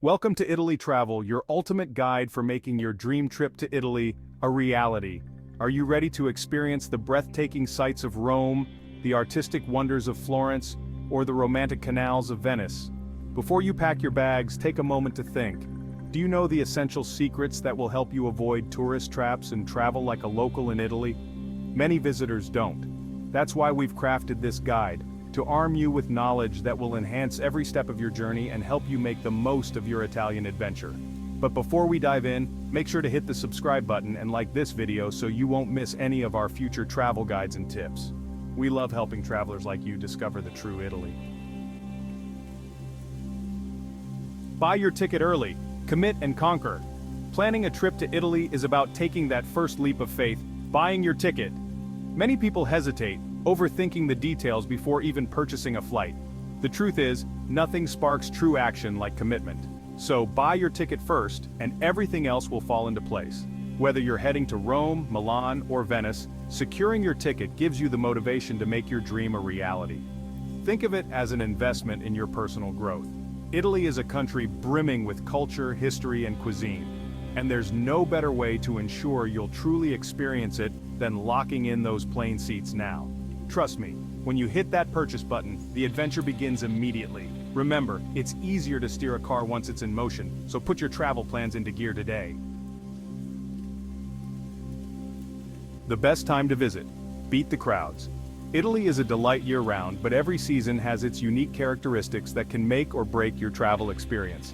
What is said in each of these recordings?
Welcome to Italy Travel, your ultimate guide for making your dream trip to Italy a reality. Are you ready to experience the breathtaking sights of Rome, the artistic wonders of Florence, or the romantic canals of Venice? Before you pack your bags, take a moment to think. Do you know the essential secrets that will help you avoid tourist traps and travel like a local in Italy? Many visitors don't. That's why we've crafted this guide, to arm you with knowledge that will enhance every step of your journey and help you make the most of your Italian adventure. But before we dive in, make sure to hit the subscribe button and like this video so you won't miss any of our future travel guides and tips. We love helping travelers like you discover the true Italy. Buy your ticket early, commit and conquer. Planning a trip to Italy is about taking that first leap of faith, buying your ticket. Many people hesitate, overthinking the details before even purchasing a flight. The truth is, nothing sparks true action like commitment. So buy your ticket first, and everything else will fall into place. Whether you're heading to Rome, Milan, or Venice, securing your ticket gives you the motivation to make your dream a reality. Think of it as an investment in your personal growth. Italy is a country brimming with culture, history, and cuisine. And there's no better way to ensure you'll truly experience it than locking in those plane seats now. Trust me, when you hit that purchase button, the adventure begins immediately. Remember, it's easier to steer a car once it's in motion, so put your travel plans into gear today. The best time to visit. Beat the crowds. Italy is a delight year-round, but every season has its unique characteristics that can make or break your travel experience.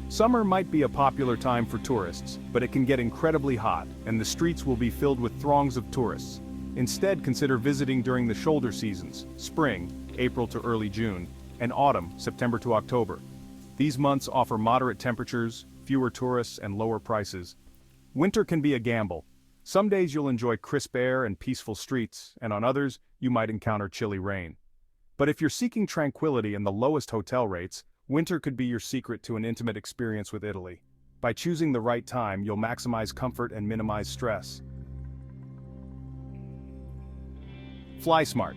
Summer might be a popular time for tourists, but it can get incredibly hot, and the streets will be filled with throngs of tourists. Instead, consider visiting during the shoulder seasons, spring, April to early June, and autumn, September to October. These months offer moderate temperatures, fewer tourists, and lower prices. Winter can be a gamble. Some days you'll enjoy crisp air and peaceful streets, and on others, you might encounter chilly rain. But if you're seeking tranquility and the lowest hotel rates, winter could be your secret to an intimate experience with Italy. By choosing the right time, you'll maximize comfort and minimize stress. Fly smart.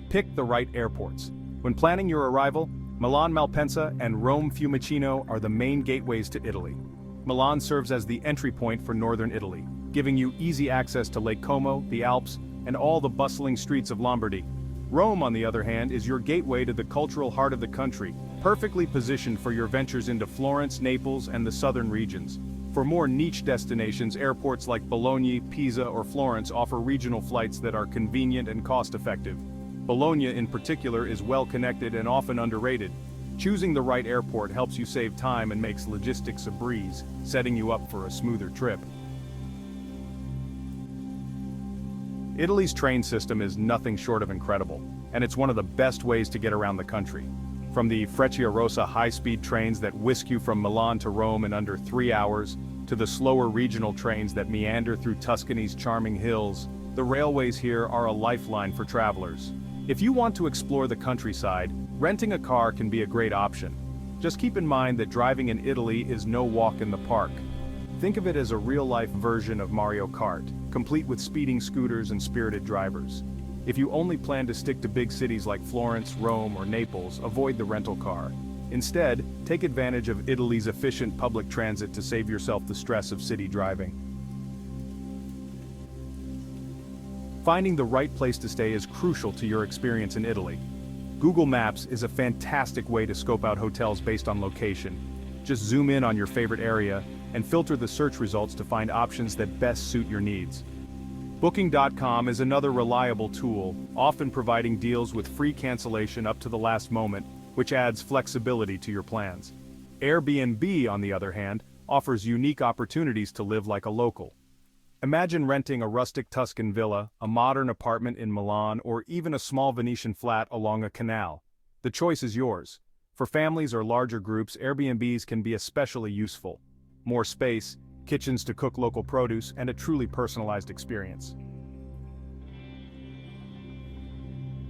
Pick the right airports. When planning your arrival, Milan Malpensa and Rome Fiumicino are the main gateways to Italy. Milan serves as the entry point for northern Italy, giving you easy access to Lake Como, the Alps, and all the bustling streets of Lombardy. Rome, on the other hand, is your gateway to the cultural heart of the country, perfectly positioned for your ventures into Florence, Naples, and the southern regions. For more niche destinations, airports like Bologna, Pisa, or Florence offer regional flights that are convenient and cost-effective. Bologna, in particular, is well-connected and often underrated. Choosing the right airport helps you save time and makes logistics a breeze, setting you up for a smoother trip. Italy's train system is nothing short of incredible, and it's one of the best ways to get around the country. From the Frecciarossa high-speed trains that whisk you from Milan to Rome in under 3 hours, to the slower regional trains that meander through Tuscany's charming hills, the railways here are a lifeline for travelers. If you want to explore the countryside, renting a car can be a great option. Just keep in mind that driving in Italy is no walk in the park. Think of it as a real-life version of Mario Kart, complete with speeding scooters and spirited drivers. If you only plan to stick to big cities like Florence, Rome, or Naples, avoid the rental car. Instead, take advantage of Italy's efficient public transit to save yourself the stress of city driving. Finding the right place to stay is crucial to your experience in Italy. Google Maps is a fantastic way to scope out hotels based on location. Just zoom in on your favorite area and filter the search results to find options that best suit your needs. Booking.com is another reliable tool, often providing deals with free cancellation up to the last moment, which adds flexibility to your plans. Airbnb, on the other hand, offers unique opportunities to live like a local. Imagine renting a rustic Tuscan villa, a modern apartment in Milan, or even a small Venetian flat along a canal. The choice is yours. For families or larger groups, Airbnbs can be especially useful. More space, kitchens to cook local produce, and a truly personalized experience.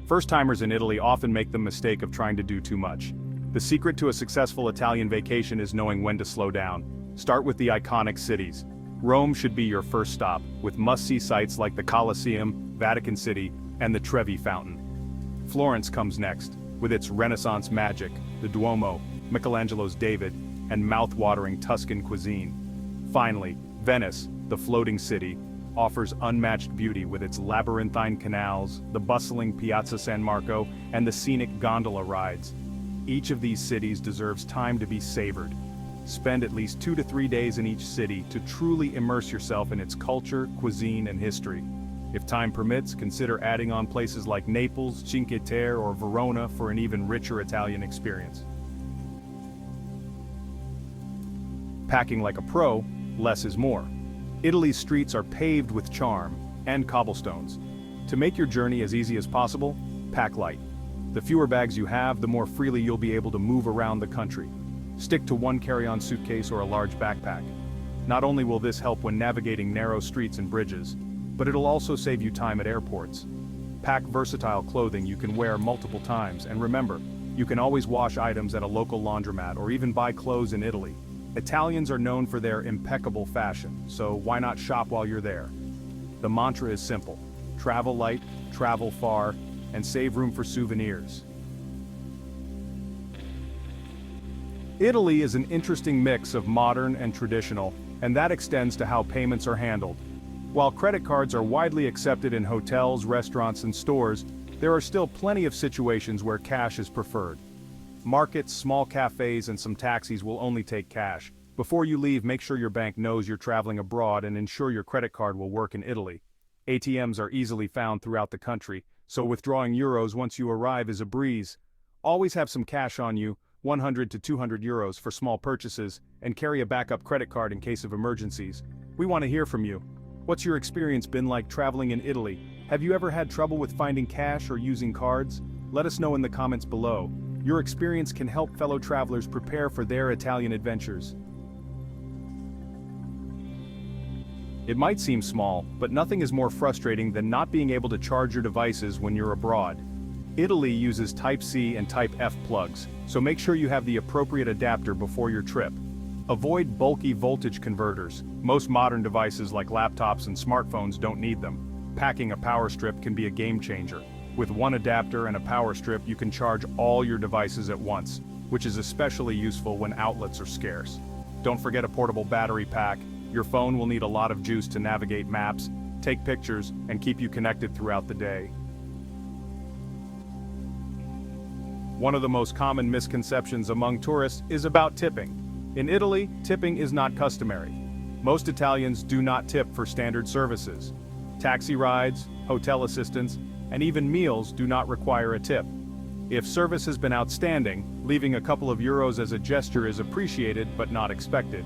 First-timers in Italy often make the mistake of trying to do too much. The secret to a successful Italian vacation is knowing when to slow down. Start with the iconic cities. Rome should be your first stop, with must-see sites like the Colosseum, Vatican City, and the Trevi Fountain. Florence comes next, with its Renaissance magic, the Duomo, Michelangelo's David, and mouth-watering Tuscan cuisine. Finally, Venice, the floating city, offers unmatched beauty with its labyrinthine canals, the bustling Piazza San Marco, and the scenic gondola rides. Each of these cities deserves time to be savored. Spend at least 2 to 3 days in each city to truly immerse yourself in its culture, cuisine, and history. If time permits, consider adding on places like Naples, Cinque Terre, or Verona for an even richer Italian experience. Packing like a pro, less is more. Italy's streets are paved with charm and cobblestones. To make your journey as easy as possible, pack light. The fewer bags you have, the more freely you'll be able to move around the country. Stick to one carry-on suitcase or a large backpack. Not only will this help when navigating narrow streets and bridges, but it'll also save you time at airports. Pack versatile clothing you can wear multiple times, and remember, you can always wash items at a local laundromat or even buy clothes in Italy. Italians are known for their impeccable fashion, so why not shop while you're there? The mantra is simple: travel light, travel far, and save room for souvenirs. Italy is an interesting mix of modern and traditional, and that extends to how payments are handled. While credit cards are widely accepted in hotels, restaurants, and stores, there are still plenty of situations where cash is preferred. Markets, small cafes, and some taxis will only take cash. Before you leave, make sure your bank knows you're traveling abroad and ensure your credit card will work in Italy. ATMs are easily found throughout the country, so withdrawing euros once you arrive is a breeze. Always have some cash on you, 100 to 200 euros for small purchases, and carry a backup credit card in case of emergencies. We want to hear from you. What's your experience been like traveling in Italy? Have you ever had trouble with finding cash or using cards? Let us know in the comments below. Your experience can help fellow travelers prepare for their Italian adventures. It might seem small, but nothing is more frustrating than not being able to charge your devices when you're abroad. Italy uses Type-C and Type-F plugs, so make sure you have the appropriate adapter before your trip. Avoid bulky voltage converters. Most modern devices like laptops and smartphones don't need them. Packing a power strip can be a game changer. With one adapter and a power strip, you can charge all your devices at once, which is especially useful when outlets are scarce. Don't forget a portable battery pack. Your phone will need a lot of juice to navigate maps, take pictures, and keep you connected throughout the day. One of the most common misconceptions among tourists is about tipping. In Italy, tipping is not customary. Most Italians do not tip for standard services. Taxi rides, hotel assistance, and even meals do not require a tip. If service has been outstanding, leaving a couple of euros as a gesture is appreciated but not expected.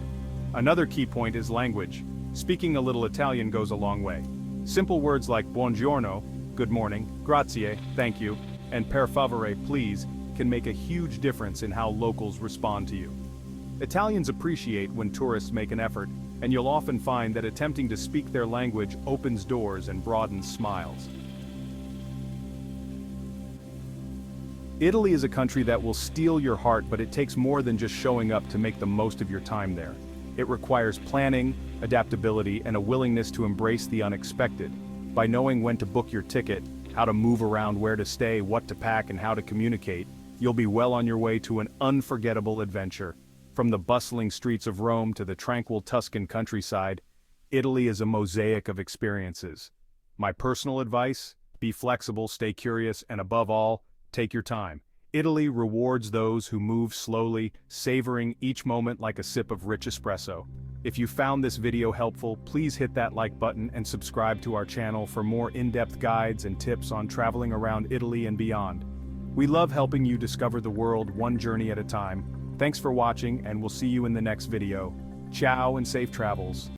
Another key point is language. Speaking a little Italian goes a long way. Simple words like buongiorno, good morning, grazie, thank you, and per favore, please, can make a huge difference in how locals respond to you. Italians appreciate when tourists make an effort, and you'll often find that attempting to speak their language opens doors and broadens smiles. Italy is a country that will steal your heart, but it takes more than just showing up to make the most of your time there. It requires planning, adaptability, and a willingness to embrace the unexpected. By knowing when to book your ticket, how to move around, where to stay, what to pack, and how to communicate, you'll be well on your way to an unforgettable adventure. From the bustling streets of Rome to the tranquil Tuscan countryside, Italy is a mosaic of experiences. My personal advice: be flexible, stay curious, and above all, take your time. Italy rewards those who move slowly, savoring each moment like a sip of rich espresso. If you found this video helpful, please hit that like button and subscribe to our channel for more in-depth guides and tips on traveling around Italy and beyond. We love helping you discover the world one journey at a time. Thanks for watching, and we'll see you in the next video. Ciao and safe travels.